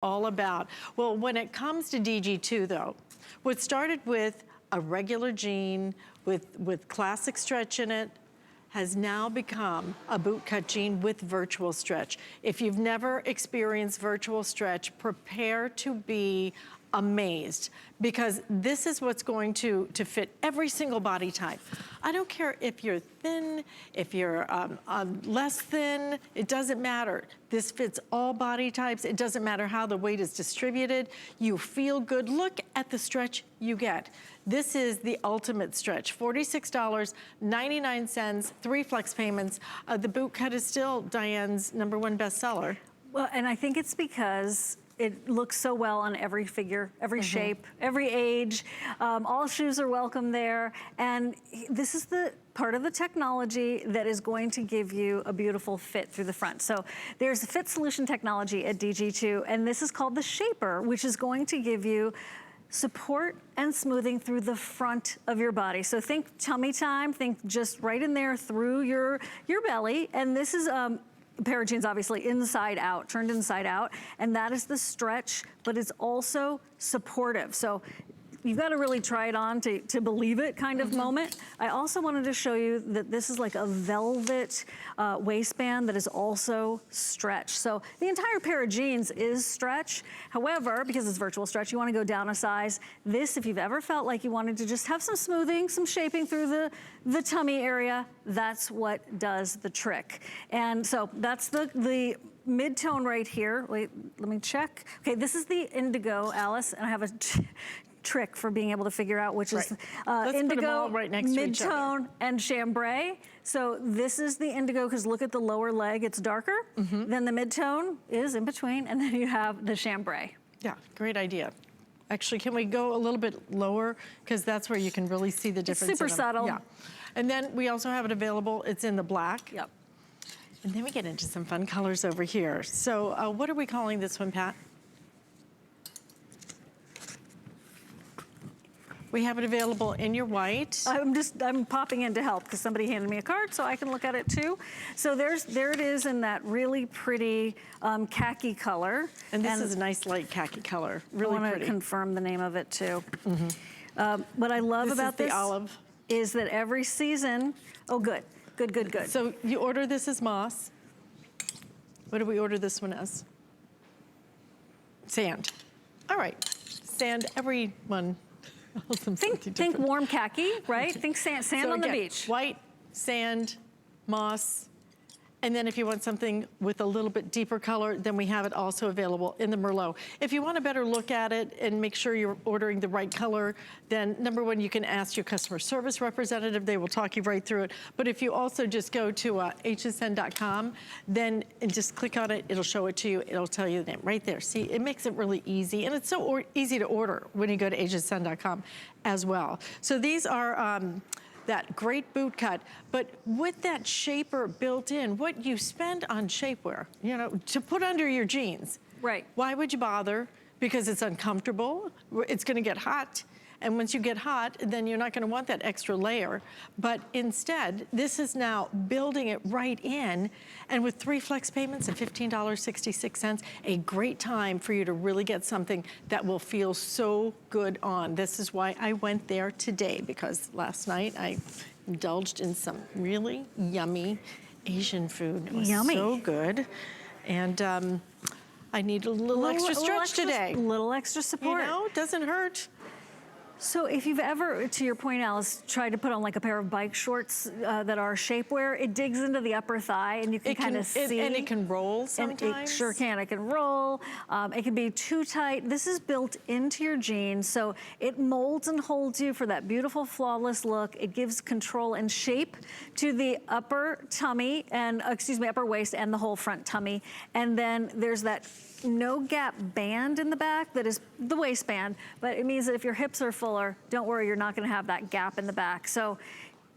all about. Well, when it comes to DG2 though, what started with a regular jean with classic stretch in it has now become a bootcut jean with virtual stretch. If you've never experienced virtual stretch, prepare to be amazed, because this is what's going to fit every single body type. I don't care if you're thin, if you're less thin, it doesn't matter. This fits all body types. It doesn't matter how the weight is distributed. You feel good. Look at the stretch you get. This is the ultimate stretch. $46.99, 3 flex payments. The bootcut is still Diane's #1 bestseller. Well, and I think it's because it looks so well on every figure, every shape, every age. All shoes are welcome there. And this is the part of the technology that is going to give you a beautiful fit through the front. So there's a fit solution technology at DG2, and this is called the Shaper, which is going to give you support and smoothing through the front of your body. So think tummy time, think just right in there through your belly. And this is a pair of jeans, obviously inside out, turned inside out, and that is the stretch, but it's also supportive. So you've got to really try it on to believe it kind of moment. I also wanted to show you that this is like a velvet waistband that is also stretch. So the entire pair of jeans is stretch. However, because it's virtual stretch, you want to go down a size. This, if you've ever felt like you wanted to just have some smoothing, some shaping through the tummy area, that's what does the trick. And so that's the mid-tone right here. Wait, let me check. Okay, this is the indigo, Alice, and I have a trick for being able to figure out which is indigo, right next mid-tone, and chambray. So this is the indigo, because look at the lower leg, it's darker. Then the mid-tone is in between, and then you have the chambray. Yeah, great idea. Actually, can we go a little bit lower? Because that's where you can really see the difference. It's super subtle. Yeah. And then we also have it available, it's in the black. Yep. And then we get into some fun colors over here. So what are we calling this one, Pat? We have it available in your white. I'm popping in to help because somebody handed me a card so I can look at it too. So there it is in that really pretty khaki color. And this is a nice light khaki color, really pretty. I want to confirm the name of it too. What I love about this olive is that every season, oh good. So you order this as moss. What do we order this one as? Sand. All right, sand, everyone. Think warm khaki, right? Think sand so on the beach. White, sand, moss, and then if you want something with a little bit deeper color, then we have it also available in the Merlot. If you want a better look at it and make sure you're ordering the right color, then #1, you can ask your customer service representative. They will talk you right through it. But if you also just go to hsn.com, then and just click on it, it'll show it to you. It'll tell you the name right there. See, it makes it really easy. And it's so easy to order when you go to hsn.com as well. So these are that great boot cut, but with that shaper built in, what you spend on shapewear, you know, to put under your jeans. Right. Why would you bother? Because it's uncomfortable, it's gonna get hot, and once you get hot, then you're not gonna want that extra layer. But instead, this is now building it right in, and with 3 flex payments and $15.66, a great time for you to really get something that will feel so good on. This is why I went there today, because last night I indulged in some really yummy Asian food. It was so good. And I need a little extra stretch today. A little extra support. You know, it doesn't hurt. So if you've ever, to your point, Alice, tried to put on like a pair of bike shorts that are shapewear, it digs into the upper thigh and you can kind of see. And it can roll sometimes. And it sure can. It can roll. It can be too tight. This is built into your jeans, so it molds and holds you for that beautiful, flawless look. It gives control and shape to the upper tummy and, upper waist and the whole front tummy. And then there's that no gap band in the back that is the waistband, but it means that if your hips are fuller, don't worry, you're not gonna have that gap in the back. So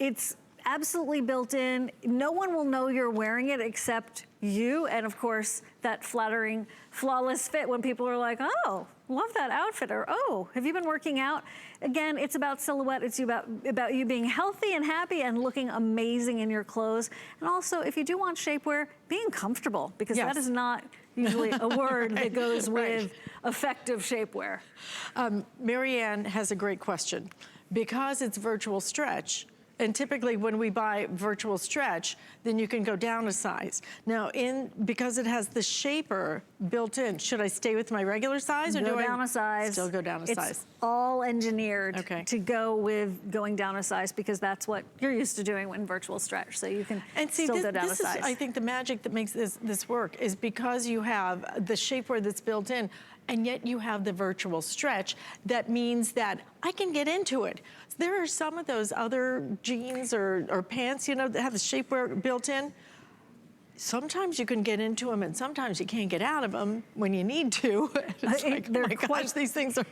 it's absolutely built in. No one will know you're wearing it except you, and of course, that flattering, flawless fit when people are like, oh, love that outfit, or oh, have you been working out? Again, it's about silhouette, it's about you being healthy and happy and looking amazing in your clothes. And also, if you do want shapewear, being comfortable, because that is not usually a word that goes with effective shapewear. Marianne has a great question. Because it's virtual stretch, and typically when we buy virtual stretch, then you can go down a size. Now, because it has the shaper built in, should I stay with my regular size, or go down a size? Still go down a size. It's all engineered to go with going down a size, because that's what you're used to doing in virtual stretch. So you can still go down a size. I think the magic that makes this work is because you have the shapewear that's built in, and yet you have the virtual stretch. That means that I can get into it. There are some of those other jeans or pants, you know, that have the shapewear built in. Sometimes you can get into them, and sometimes you can't get out of them when you need to. It's like, oh my gosh, these things are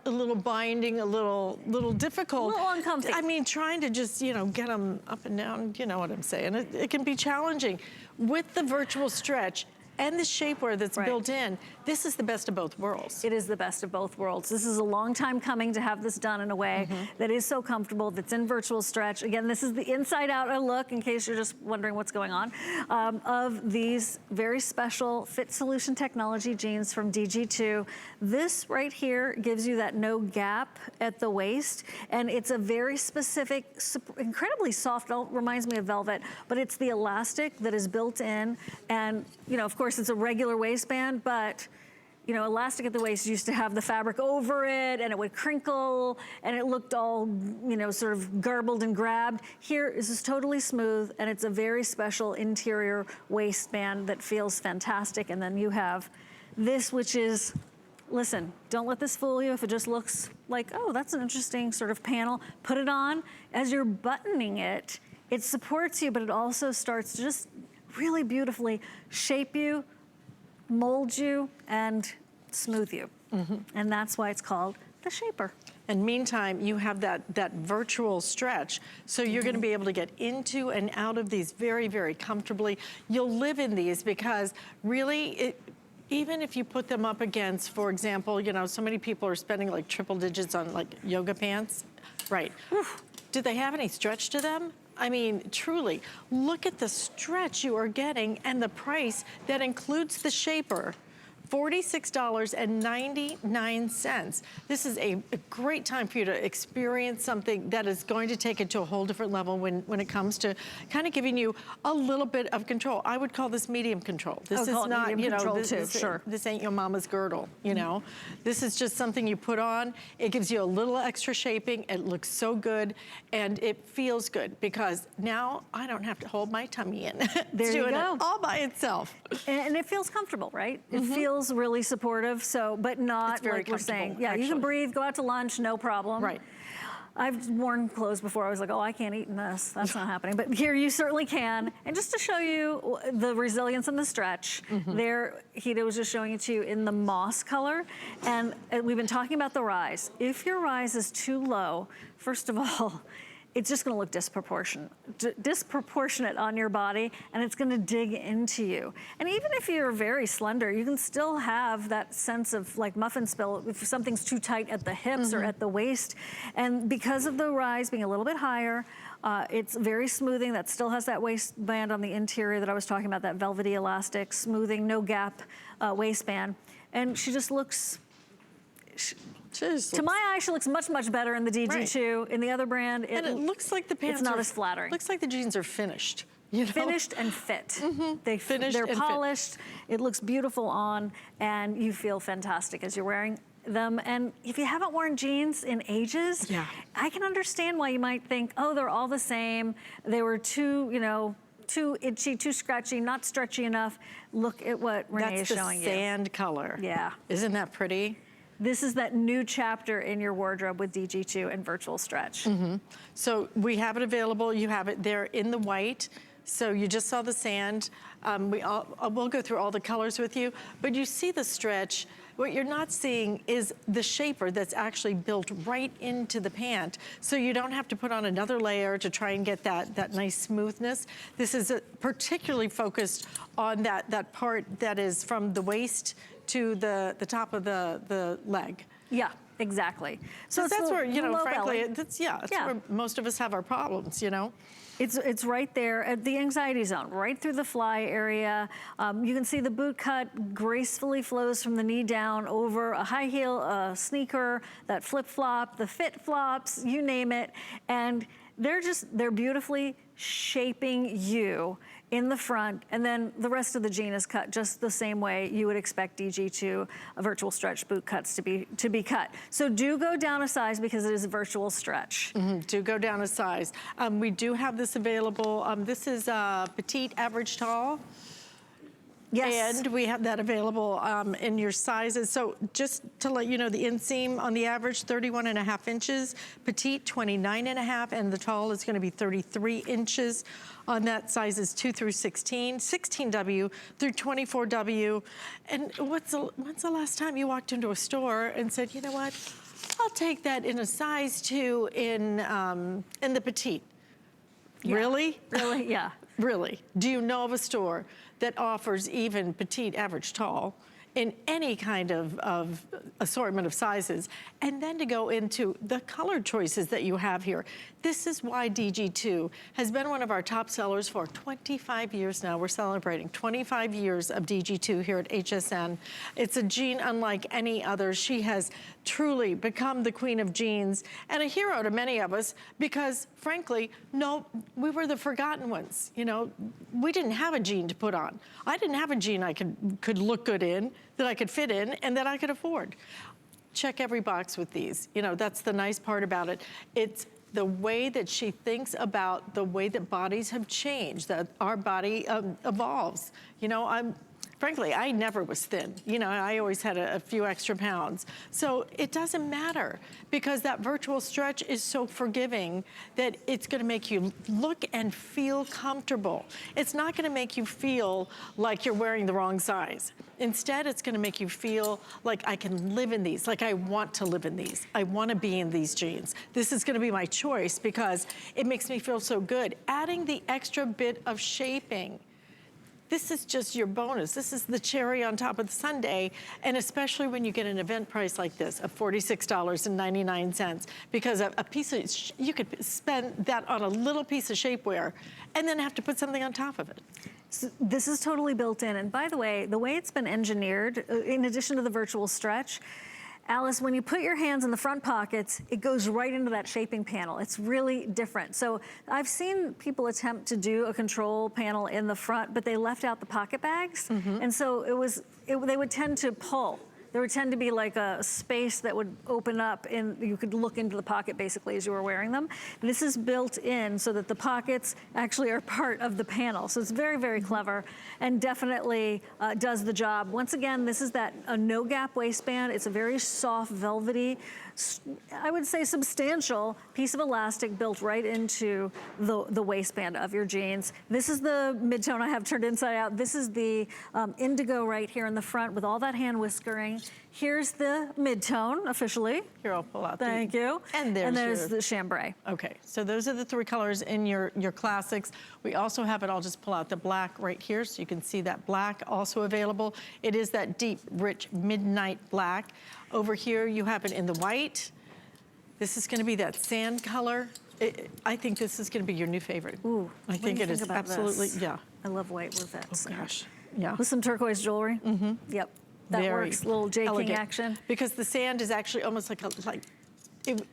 a little binding, a little difficult. A little uncomfortable. I mean, trying to just, you know, get them up and down, you know what I'm saying. It can be challenging. With the virtual stretch and the shapewear that's built in, this is the best of both worlds. It is the best of both worlds. This is a long time coming to have this done in a way that is so comfortable, that's in virtual stretch. Again, this is the inside out look, in case you're just wondering what's going on, of these very special Fit Solution Technology jeans from DG2. This right here gives you that no gap at the waist, and it's a very specific, incredibly soft, reminds me of velvet, but it's the elastic that is built in, and you know, of course, it's a regular waistband, but you know, elastic at the waist used to have the fabric over it, and it would crinkle, and it looked all, you know, sort of garbled and grabbed. Here, this is totally smooth, and it's a very special interior waistband that feels fantastic. And then you have this, which is, listen, don't let this fool you if it just looks like, oh, that's an interesting sort of panel. Put it on. As you're buttoning it, it supports you, but it also starts to just really beautifully shape you, mold you, and smooth you. And that's why it's called the shaper. And meantime, you have that virtual stretch, so you're gonna be able to get into and out of these very, very comfortably. You'll live in these, because really, even if you put them up against, for example, you know, so many people are spending like triple digits on like yoga pants. Right. Do they have any stretch to them? I mean, truly, look at the stretch you are getting and the price that includes the shaper. $46.99. This is a great time for you to experience something that is going to take it to a whole different level when it comes to kind of giving you a little bit of control. I would call this medium control. This is not, you know, this ain't your mama's girdle, you know. This is just something you put on. It gives you a little extra shaping. It looks so good, and it feels good, because now I don't have to hold my tummy in. There you go. It all by itself. And it feels comfortable, right? It feels really supportive, so, but not like we're saying. Yeah, actually, you can breathe, go out to lunch, no problem. Right. I've worn clothes before. I was like, oh, I can't eat in this. That's not happening. But here you certainly can. And just to show you the resilience and the stretch, there, Hida was just showing it to you in the moss color. And we've been talking about the rise. If your rise is too low, first of all, it's just gonna look disproportionate on your body, and it's gonna dig into you. And even if you're very slender, you can still have that sense of like muffin spill if something's too tight at the hips or at the waist. And because of the rise being a little bit higher, it's very smoothing. That still has that waistband on the interior that I was talking about, that velvety elastic, smoothing, no gap waistband. And she just looks, to my eye, she looks much, much better in the DG2. Right. In the other brand, and it looks like the pants it's not as flattering. Looks like the jeans are finished. You know? Finished and fit. They're polished. It looks beautiful on, and you feel fantastic as you're wearing them. And if you haven't worn jeans in ages, I can understand why you might think, oh, they're all the same. They were too, you know, too itchy, too scratchy, not stretchy enough. Look at what Renee is showing you. That's the sand color. Yeah. Isn't that pretty? This is that new chapter in your wardrobe with DG2 and virtual stretch. So we have it available. You have it there in the white. So you just saw the sand. We'll go through all the colors with you, but you see the stretch. What you're not seeing is the shaper that's actually built right into the pant. So you don't have to put on another layer to try and get that nice smoothness. This is particularly focused on that part that is from the waist to the top of the leg. Yeah, exactly. So that's where, you know, frankly, belly. that's where most of us have our problems, you know? It's right there at the anxiety zone, right through the fly area. You can see the boot cut gracefully flows from the knee down over a high heel, a sneaker, that flip-flop, the fit flops, you name it. And they're beautifully shaping you in the front, and then the rest of the jean is cut just the same way you would expect DG2 virtual stretch boot cuts to be cut. So do go down a size because it is a virtual stretch. Do go down a size. We do have this available. This is petite, average, tall. Yes. And we have that available in your sizes. So just to let you know, the inseam on the average, 31.5 inches, petite, 29.5, and the tall is gonna be 33 inches. On that, sizes 2 through 16, 16W through 24W. And when's the last time you walked into a store and said, you know what, I'll take that in a size 2 in the petite? Yeah. Really? Really, yeah. Really? Do you know of a store that offers even petite, average, tall in any kind of assortment of sizes? And then to go into the color choices that you have here. This is why DG2 has been one of our top sellers for 25 years now. We're celebrating 25 years of DG2 here at HSN. It's a jean unlike any other. She has truly become the queen of jeans and a hero to many of us because, frankly, we were the forgotten ones. You know, we didn't have a jean to put on. I didn't have a jean I could look good in, that I could fit in, and that I could afford. Check every box with these. You know, that's the nice part about it. It's the way that she thinks about the way that bodies have changed, that our body evolves. You know, frankly, I never was thin. You know, I always had a few extra pounds. So it doesn't matter because that virtual stretch is so forgiving that it's gonna make you look and feel comfortable. It's not gonna make you feel like you're wearing the wrong size. Instead, it's gonna make you feel like I can live in these, like I want to live in these. I wanna be in these jeans. This is gonna be my choice because it makes me feel so good. Adding the extra bit of shaping. This is just your bonus. This is the cherry on top of the sundae, and especially when you get an event price like this of $46.99, because a piece of, you could spend that on a little piece of shapewear and then have to put something on top of it. So this is totally built in, and by the way it's been engineered, in addition to the virtual stretch, Alice, when you put your hands in the front pockets, it goes right into that shaping panel. It's really different. So I've seen people attempt to do a control panel in the front, but they left out the pocket bags. And so they would tend to pull. There would tend to be like a space that would open up and you could look into the pocket basically as you were wearing them. This is built in so that the pockets actually are part of the panel. So it's very, very clever and definitely does the job. Once again, this is a no gap waistband. It's a very soft, velvety, I would say substantial piece of elastic built right into the waistband of your jeans. This is the mid-tone I have turned inside out. This is the indigo right here in the front with all that hand whiskering. Here's the mid-tone officially. Here, I'll pull out. Thank you. And there's the chambray. Okay, so those are the 3 colors in your classics. We also have it, I'll just pull out the black right here so you can see that black also available. It is that deep, rich, midnight black. Over here, you have it in the white. This is gonna be that sand color. I think this is gonna be your new favorite. Ooh, I think it is absolutely, this? yeah. I love white with that. Oh gosh, yeah. With some turquoise jewelry. Yep. That Very works, little jaking elegant. action. Because the sand is actually almost like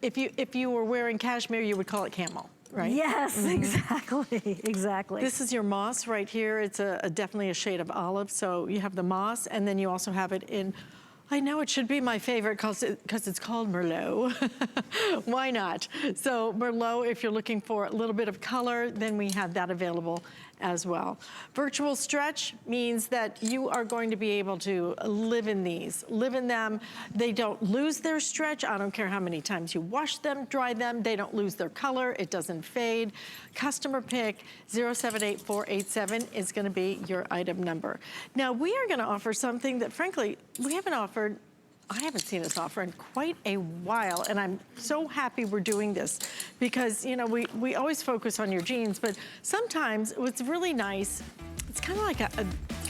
if you were wearing cashmere, you would call it camel, right? Yes, exactly, exactly. This is your moss right here. It's definitely a shade of olive. So you have the moss, and then you also have it in, I know it should be my favorite because it's called Merlot. Why not? So Merlot, if you're looking for a little bit of color, then we have that available as well. Virtual stretch means that you are going to be able to live in these, live in them. They don't lose their stretch. I don't care how many times you wash them, dry them. They don't lose their color. It doesn't fade. Customer pick 078487 is going to be your item number. Now we are going to offer something that frankly we haven't offered. I haven't seen us offer in quite a while, and I'm so happy we're doing this because, you know, we always focus on your jeans, but sometimes what's really nice, it's kind of like kind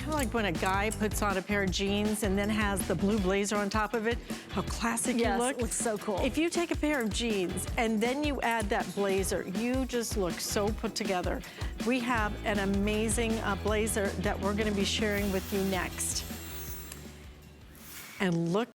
of like when a guy puts on a pair of jeans and then has the blue blazer on top of it, how classic you look. Yes, it looks so cool. If you take a pair of jeans and then you add that blazer, you just look so put together. We have an amazing blazer that we're gonna be sharing with you next. And look